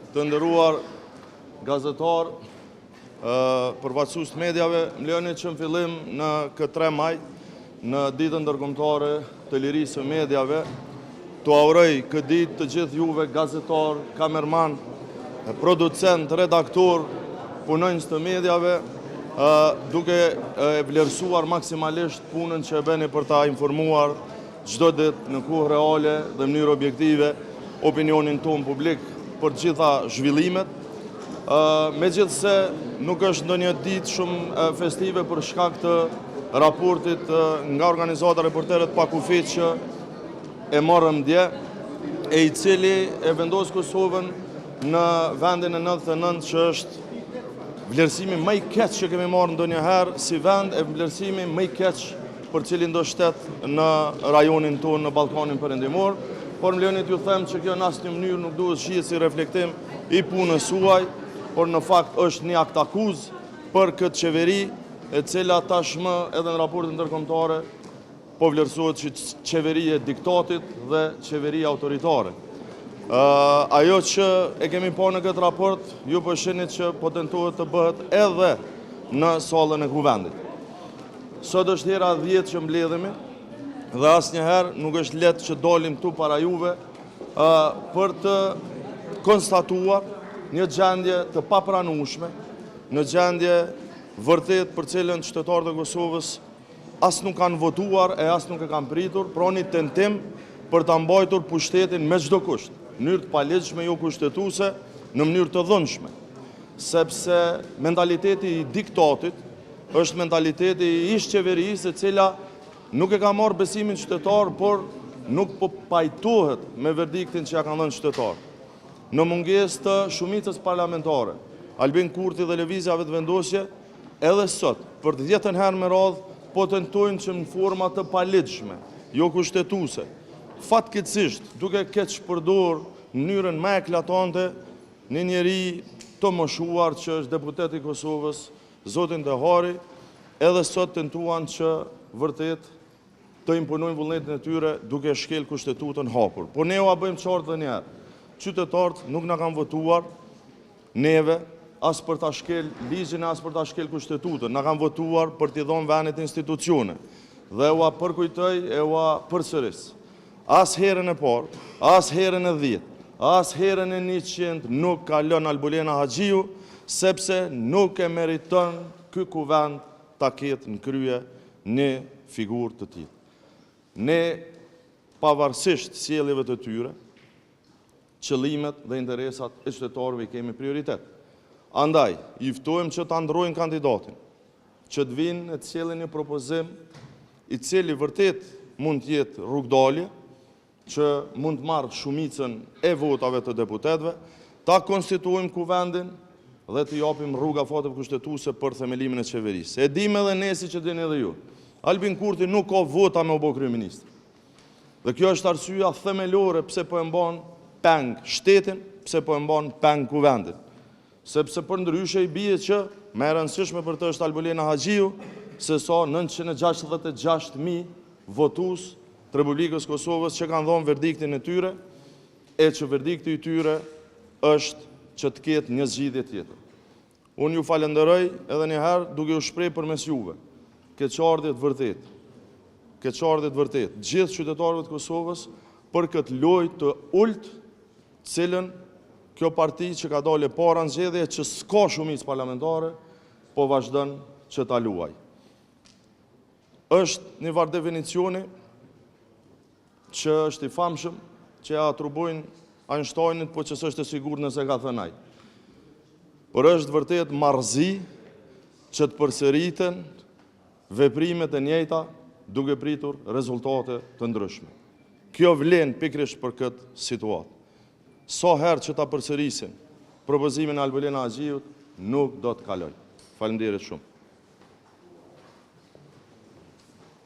Të nderuar gazetar, përfaqësues të mediave, më lejoni që në fillim në këtë 3 maj, në ditën ndërkombëtare të lirisë së mediave, të uroj këtë ditë të gjithë juve gazetar, kamerman, producent, redaktor, punonjës të mediave, duke e vlerësuar maksimalisht punën që e bëni për ta informuar çdo ditë në kohë reale dhe në mënyrë objektive opinionin tonë publik për gjitha zhvillimet. Megjithse nuk është ndonjë ditë shumë festive për shkak të raportit nga organizata Reporterët pa kufi që e morëm dje, e i cili e vendos Kosovën në vendin e 99 që është vlerësimi më i keq që kemi marrë ndonjëherë si vend, e vlerësimi më i keq për cilin do shtet në rajonin tonë në Ballkanin Perëndimor, por më lejoni t'ju them që kjo në asnjë mënyrë nuk duhet shihet si reflektim i punës suaj, por në fakt është një akt akuzë për këtë qeveri, e cila tashmë edhe në raportet ndërkombëtare po vlerësohet si qeveri e diktatit dhe qeveri autoritare. Ajo që e kemi pa në këtë raport, ju po shihni që po tentohet të bëhet edhe në sallën e kuvendit. Sot është hera 10 që mbledhemi dhe asnjëherë nuk është lehtë që dalim këtu para juve për të konstatuar një gjendje të papranueshme, në gjendje vërtet për cilën qytetarët e Kosovës as nuk kanë votuar e as nuk e kanë pritur, pra një tentim për ta mbajtur pushtetin me çdo kusht, në mënyrë të paligjshme, jo kushtetuese, në mënyrë të dhënshme, sepse mentaliteti i diktatit është mentaliteti i ish-qeverisë e cila nuk e ka marrë besimin qytetar, por nuk po pajtohet me verdiktin që ja kanë dhënë qytetar. Në mungesë të shumicës parlamentare, Albin Kurti dhe lëvizjave të vendosje, edhe sot, për të 10 herë me radhë, po tentojnë që në forma të paligjshme, jo kushtetuese, fatkeqësisht, duke keq përdorur në mënyrën më eklatante një njeri të moshuar që është deputet i Kosovës, Zotin Dehari, edhe sot tentuan që vërtet të imponojnë vullnetin e tyre duke shkel kushtetutën hapur. Por ne ua bëjmë qartë dhe njerë. Qytetarët nuk na kanë votuar neve as për ta shkel ligjin, as për ta shkel kushtetutën. Na kanë votuar për t'i dhënë vendit institucione. Dhe ua përkujtoj e ua përsëris. As herën e parë, as herën e 10, as herën e 100 nuk ka lënë Albulena Haxhiu, sepse nuk e meriton ky kuvend ta ketë në krye një figurë të tillë. Ne, pavarësisht sjelljeve të tyre, qëllimet dhe interesat e qytetarëve i kemi prioritet. Andaj, i ftojmë që ta ndrojnë kandidatin, që të vinë e të sjellin një propozim i cili vërtet mund të jetë rrugdalje, që mund të marrë shumicën e votave të deputetëve, ta konstituojmë kuvendin dhe të japim rruga fate kushtetuese për themelimin e qeverisë. E dim edhe ne si që dini edhe ju. Albin Kurti nuk ka vota me u bë kryeminist. Dhe kjo është arsyeja themelore pse po e mban peng shtetin, pse po e mban peng kuvendin. Sepse për ndryshe i bie që më e rëndësishme për të është Albulena Haxhiu, se sa 966.000 votues të Republikës Kosovës që kanë dhënë verdiktin e tyre, e që verdikti i tyre është që të ketë një zgjidhje tjetër. Unë ju falenderoj edhe një herë duke u shpreh përmes juve, keqardhje të vërtet, gjithë qytetarëve të Kosovës për këtë lojë të ulët, cilën kjo parti që ka dalë para në zgjedhje që s'ka shumicë parlamentare, po vazhdon që ta luajë. Është një varë definicioni që është i famshëm, që ja atribojnë Einsteinit, po që s'është e sigurt nëse ka thënë ai. Por është vërtet marrëzi që të përsëriten veprimet e njëjta duke pritur rezultate të ndryshme. Kjo vlen pikërisht për këtë situatë. Sa herë që ta përsërisin propozimin e Albulena Haxhiut, nuk do të kaloj. Faleminderit shumë.